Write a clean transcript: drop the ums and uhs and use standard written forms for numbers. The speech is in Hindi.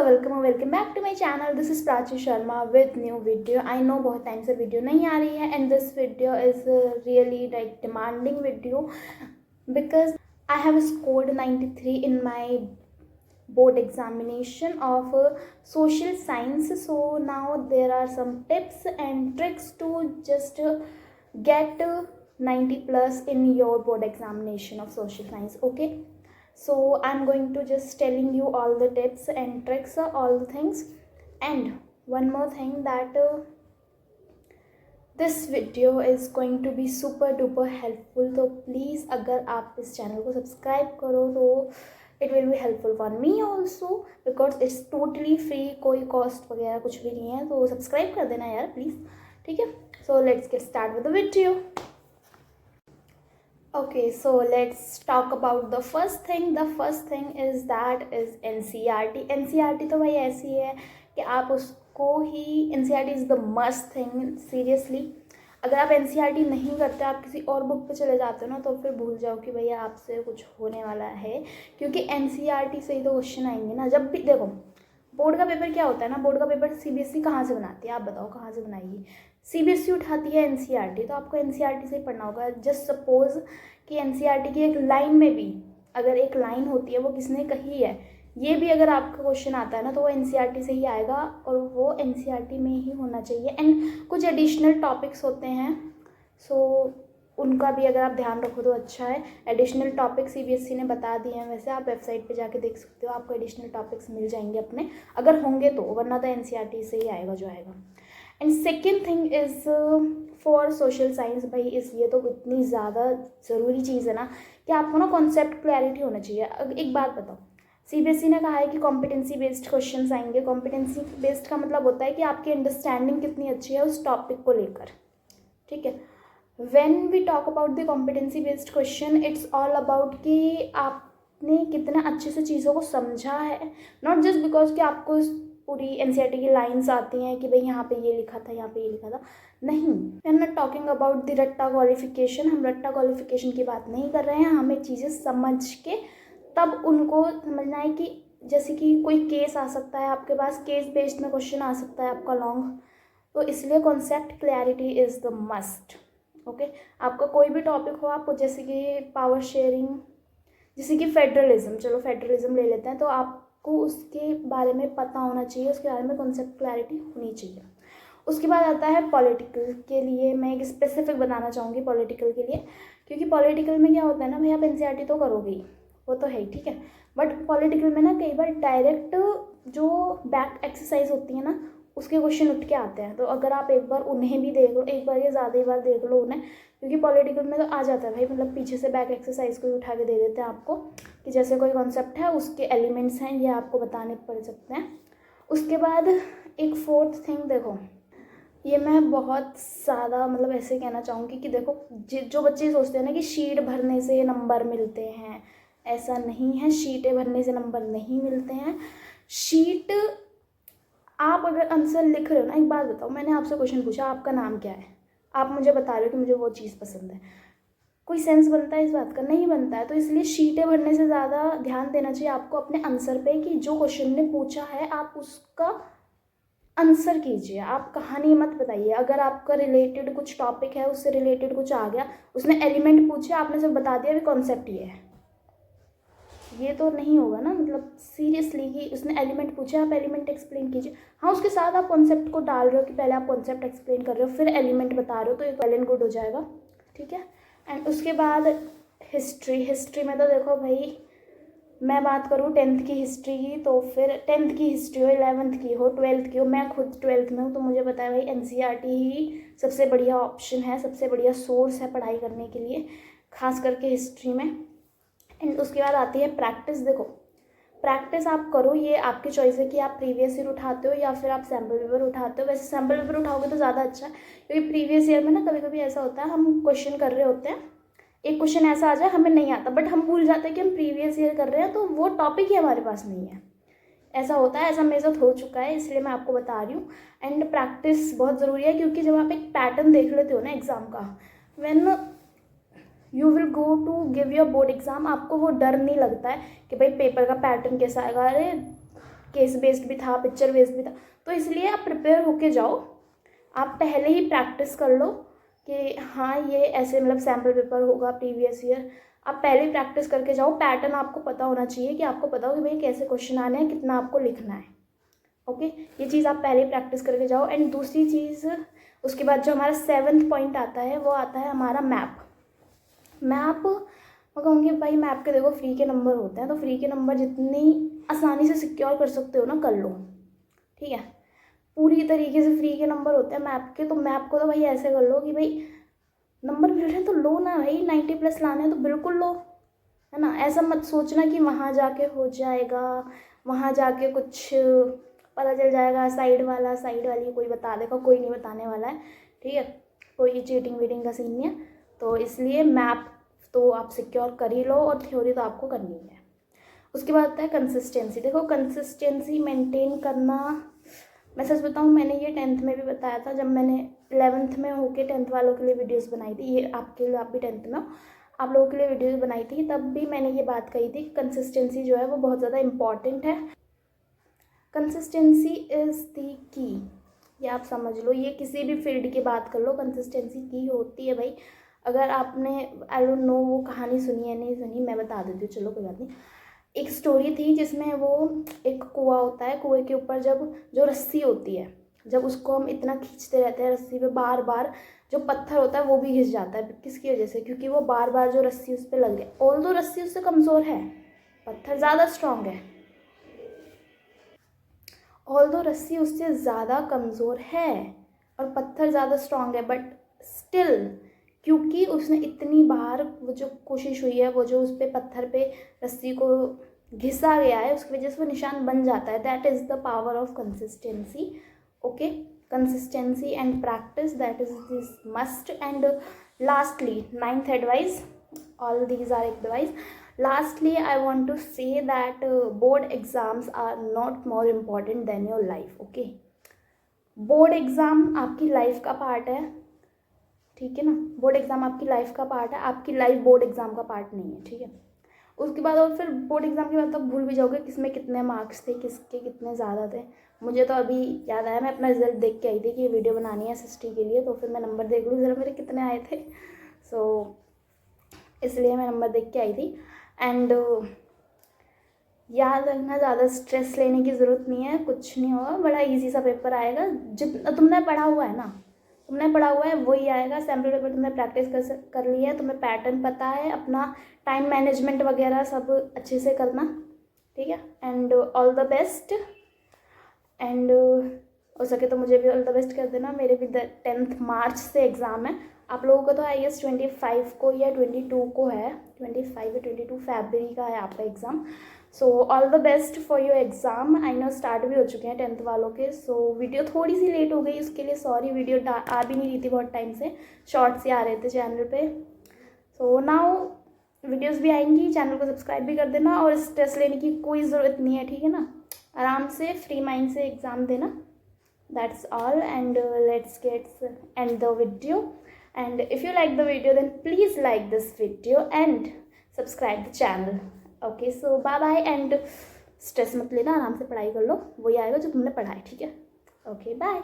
So welcome back to my channel. This is Prachi Sharma with new video. I know बहुत टाइम से वीडियो नहीं आ रही है and this video is really like demanding video because I have scored 93 in my board examination of social science. So now there are some tips and tricks to just get 90 plus in your board examination of social science. Okay, so I'm going to just telling you all the tips and tricks, all the things. And one more thing that this video is going to be super duper helpful. तो please अगर आप इस चैनल को सब्सक्राइब करो तो it will be helpful for me also because it's totally free, कोई कॉस्ट वगैरह कुछ भी नहीं है, तो सब्सक्राइब कर देना यार प्लीज़, ठीक है। So let's get start with the video. Okay, so let's talk about the first thing. The first thing is that is NCERT. NCERT तो भाई ऐसी है कि आप उसको ही NCERT is the must thing. Seriously, अगर आप NCERT नहीं करते, आप किसी और बुक पे चले जाते हो ना, तो फिर भूल जाओ कि भैया आपसे कुछ होने वाला है, क्योंकि NCERT से ही तो क्वेश्चन आएंगे ना। जब भी देखो बोर्ड का पेपर क्या होता है ना, बोर्ड का पेपर CBSE कहाँ से बनाती है, आप बताओ कहाँ से बनाएगी? CBSE उठाती है NCERT, तो आपको NCERT से ही पढ़ना होगा। जस्ट सपोज कि NCERT की एक लाइन में भी अगर एक लाइन होती है वो किसने कही है, ये भी अगर आपका क्वेश्चन आता है ना, तो वो NCERT से ही आएगा और वो NCERT में ही होना चाहिए। एंड कुछ एडिशनल टॉपिक्स होते हैं, सो उनका भी अगर आप ध्यान रखो तो अच्छा है। एडिशनल टॉपिक CBSE ने बता दिए हैं, वैसे आप वेबसाइट पे जाके देख सकते हो, आपको एडिशनल टॉपिक्स मिल जाएंगे अपने, अगर होंगे तो, वरना तो NCERT से ही आएगा जो आएगा। And second thing is for social science, भाई ये तो इतनी ज़्यादा ज़रूरी चीज़ है ना कि आपको ना कॉन्सेप्ट क्लैरिटी होना चाहिए। अब एक बात बताओ, CBSE ने कहा है कि कॉम्पिटेंसी बेस्ड क्वेश्चन आएंगे। कॉम्पिटेंसी बेस्ड का मतलब होता है कि आपकी अंडरस्टैंडिंग कितनी अच्छी है उस टॉपिक को लेकर, ठीक है। When we talk about the competency based question, it's all about कि आपने कितना अच्छे से चीज़ों को समझा है, नॉट जस्ट बिकॉज कि आपको पूरी NCERT की लाइन्स आती हैं कि भाई यहाँ पे ये लिखा था, यहाँ पे ये लिखा था। नहीं, we are not talking about the रट्टा क्वालिफिकेशन। हम रट्टा क्वालिफिकेशन की बात नहीं कर रहे हैं। हमें चीज़ें समझ के तब उनको समझना है कि जैसे कि कोई केस आ सकता है आपके पास, केस बेस्ड में क्वेश्चन आ सकता है आपका लॉन्ग, तो इसलिए concept clarity is the must. Okay, आपका कोई भी टॉपिक हो, आपको जैसे कि पावर शेयरिंग, जैसे कि फेडरलिज्म, चलो फेडरलिज्म ले लेते हैं, तो आपको उसके बारे में पता होना चाहिए, उसके बारे में कॉन्सेप्ट क्लैरिटी होनी चाहिए। उसके बाद आता है पॉलिटिकल के लिए। मैं एक स्पेसिफिक बताना चाहूँगी पॉलिटिकल के लिए, क्योंकि पॉलिटिकल में क्या होता है ना भाई, आप NCERT तो करोगे ही, वो तो है ही, ठीक है, बट पॉलिटिकल में ना कई बार डायरेक्ट जो बैक एक्सरसाइज होती है ना, उसके क्वेश्चन उठ के आते हैं। तो अगर आप एक बार उन्हें भी देख लो, एक बार या ज़्यादा ही बार देख लो उन्हें, क्योंकि पॉलिटिकल में तो आ जाता है भाई, मतलब पीछे से बैक एक्सरसाइज को ही उठा के दे देते हैं आपको कि जैसे कोई कॉन्सेप्ट है, उसके एलिमेंट्स हैं, ये आपको बताने पड़ सकते हैं। उसके बाद एक फोर्थ थिंग, देखो ये मैं बहुत ज़्यादा मतलब ऐसे कहना चाहूँगी कि देखो जो बच्चे सोचते हैं ना कि शीट भरने से नंबर मिलते हैं, ऐसा नहीं है। शीटें भरने से नंबर नहीं मिलते हैं। शीट आप अगर आंसर लिख रहे हो ना, एक बात बताओ, मैंने आपसे क्वेश्चन पूछा आपका नाम क्या है, आप मुझे बता रहे हो कि मुझे वो चीज़ पसंद है, कोई सेंस बनता है इस बात का? नहीं बनता है। तो इसलिए शीटें भरने से ज़्यादा ध्यान देना चाहिए आपको अपने आंसर पे कि जो क्वेश्चन ने पूछा है आप उसका आंसर कीजिए, आप कहानी मत बताइए। अगर आपका रिलेटेड कुछ टॉपिक है, उससे रिलेटेड कुछ आ गया, उसने एलिमेंट पूछे, आपने सिर्फ बता दिया भी कॉन्सेप्ट ये है, ये तो नहीं होगा ना। मतलब सीरियसली कि उसने एलिमेंट पूछे, आप एलिमेंट एक्सप्लेन कीजिए। हाँ, उसके साथ आप कॉन्सेप्ट को डाल रहे हो कि पहले आप कॉन्सेप्ट एक्सप्लेन कर रहे हो फिर एलिमेंट बता रहे हो, तो ये वेल एंड गुड हो जाएगा, ठीक है। एंड उसके बाद हिस्ट्री में तो देखो भाई, मैं बात करूँ 10th की हिस्ट्री की, तो फिर 10th की हिस्ट्री हो, 11th की हो, 12th की हो, मैं खुद 12th में हूँ, तो मुझे पता है भाई NCERT ही सबसे बढ़िया ऑप्शन है, सबसे बढ़िया सोर्स है पढ़ाई करने के लिए, खास करके हिस्ट्री में। एंड उसके बाद आती है प्रैक्टिस। देखो प्रैक्टिस आप करो, ये आपकी चॉइस है कि आप प्रीवियस ईयर उठाते हो या फिर आप सैम्पल पेपर उठाते हो। वैसे सैम्पल पेपर उठाओगे तो ज़्यादा अच्छा है, क्योंकि प्रीवियस ईयर में ना कभी कभी ऐसा होता है, हम क्वेश्चन कर रहे होते हैं, एक क्वेश्चन ऐसा आ जाए हमें नहीं आता, बट हम भूल जाते हैं कि हम प्रीवियस ईयर कर रहे हैं, तो वो टॉपिक ही हमारे पास नहीं है। ऐसा होता है, ऐसा मेरे साथ हो चुका है, इसलिए मैं आपको बता रही हूँ। एंड प्रैक्टिस बहुत ज़रूरी है, क्योंकि जब आप एक पैटर्न देख लेते हो ना एग्ज़ाम का, when you will go to give your board exam, आपको वो डर नहीं लगता है कि भाई पेपर का पैटर्न कैसा आएगा। अरे केस बेस्ड भी था, पिक्चर बेस्ड भी था, तो इसलिए आप प्रिपेयर होके जाओ। आप पहले ही प्रैक्टिस कर लो कि हाँ ये ऐसे मतलब सैम्पल पेपर होगा प्रीवियस ईयर, आप पहले ही प्रैक्टिस करके जाओ। पैटर्न आपको पता होना चाहिए कि आपको पता हो कि भाई कैसे क्वेश्चन आने हैं, कितना आपको लिखना है। ओके, ये चीज़ आप पहले ही प्रैक्टिस करके जाओ। एंड दूसरी चीज़, उसके बाद जो हमारा 7th पॉइंट आता है वो आता है हमारा मैप। मैप मैं कहूँगी भाई मैप के देखो फ्री के नंबर होते हैं, तो फ्री के नंबर जितनी आसानी से सिक्योर कर सकते हो ना कर लो, ठीक है। पूरी तरीके से फ्री के नंबर होते हैं मैप के, तो मैप को तो भाई ऐसे कर लो कि भाई नंबर मिल रहे हैं तो लो ना भाई, 90+ लाने हैं तो बिल्कुल लो, है ना। ऐसा मत सोचना कि वहाँ जाके हो जाएगा, वहाँ जाके कुछ पता चल जाएगा, साइड वाली कोई बता देगा, कोई नहीं बताने वाला है, ठीक है। कोई चीटिंग वीटिंग का सीन नहीं है। तो इसलिए मैप तो आप सिक्योर कर ही लो, और थ्योरी तो आपको करनी ही है। उसके बाद आता है कंसिस्टेंसी। देखो कंसिस्टेंसी मेंटेन करना, मैं सच बताऊँ मैंने ये 10th में भी बताया था, जब मैंने 11th में होके 10th वालों के लिए वीडियोस बनाई थी, ये आपके लिए, आप भी 10th में हो, आप लोगों के लिए वीडियोस बनाई थी, तब भी मैंने ये बात कही थी, कंसिस्टेंसी जो है वो बहुत ज़्यादा इम्पॉर्टेंट है। कंसिस्टेंसी इज़ दी की, ये आप समझ लो, ये किसी भी फील्ड की बात कर लो, कंसिस्टेंसी की होती है भाई। अगर आपने आई डोंट नो वो कहानी सुनी है नहीं सुनी, मैं बता देती हूँ, चलो कोई बात नहीं। एक स्टोरी थी जिसमें वो एक कुआं होता है, कुएं के ऊपर जब जो रस्सी होती है, जब उसको हम इतना खींचते रहते हैं रस्सी पे, बार बार जो पत्थर होता है वो भी घिस जाता है। किसकी वजह से? क्योंकि वो बार बार जो रस्सी उस पर लग रही है, ऑल्दो रस्सी उससे कमज़ोर है, पत्थर ज़्यादा स्ट्रांग है, ऑल्दो रस्सी उससे ज़्यादा कमज़ोर है और पत्थर ज़्यादा स्ट्रांग है, बट स्टिल क्योंकि उसने इतनी बार वो जो कोशिश हुई है, वो जो उस पर पत्थर पे रस्सी को घिसा गया है, उसकी वजह से वो निशान बन जाता है। That is the power of consistency. Okay, consistency and practice, that is this must. And lastly 9th advice, all these are advice. Lastly, I want to say that board exams are not more important than your life. Okay, board exam आपकी लाइफ का पार्ट है, ठीक है ना। बोर्ड एग्ज़ाम आपकी लाइफ का पार्ट है, आपकी लाइफ बोर्ड एग्ज़ाम का पार्ट नहीं है, ठीक है। उसके बाद और फिर बोर्ड एग्ज़ाम के बाद तो भूल भी जाओगे किसमें कितने मार्क्स थे, किसके कितने ज़्यादा थे। मुझे तो अभी याद आया, मैं अपना रिजल्ट देख के आई थी कि वीडियो बनानी है SST के लिए, तो फिर मैं नंबर देख लूँ ज़रा मेरे कितने आए थे, सो इसलिए मैं नंबर देख के आई थी। एंड याद रखना, ज़्यादा स्ट्रेस लेने की ज़रूरत नहीं है, कुछ नहीं होगा, बड़ा इजी सा पेपर आएगा। जितना तुमने पढ़ा हुआ है ना, तुमने पढ़ा हुआ है वही आएगा। सैम्पल पेपर तुमने प्रैक्टिस कर लिया है, तुम्हें पैटर्न पता है, अपना टाइम मैनेजमेंट वगैरह सब अच्छे से करना, ठीक है। And all the best. And हो सके तो मुझे भी ऑल द बेस्ट कर देना, मेरे भी 10th मार्च से एग्ज़ाम है। आप लोगों का तो आई गेस 25 को या 22 को है, 25 या 22 फरवरी का है आपका exam. So all the best for your exam. I know start भी हो चुके हैं 10th वालों के, सो वीडियो थोड़ी सी लेट हो गई, उसके लिए सॉरी। वीडियो आ भी नहीं रही थी बहुत टाइम से, शॉर्ट्स ही आ रहे थे चैनल पे। सो नाउ वीडियोस भी आएंगी, चैनल को सब्सक्राइब भी कर देना, और स्ट्रेस लेने की कोई ज़रूरत नहीं है, ठीक है ना। आराम से फ्री माइंड से एग्ज़ाम देना, that's all. And let's get and the video. And if you like the video, then please like this video and subscribe the channel. Okay, so bye bye, and stress मत लेना, आराम से पढ़ाई कर लो, वही आएगा जो तुमने पढ़ा है, ठीक है। Okay, bye.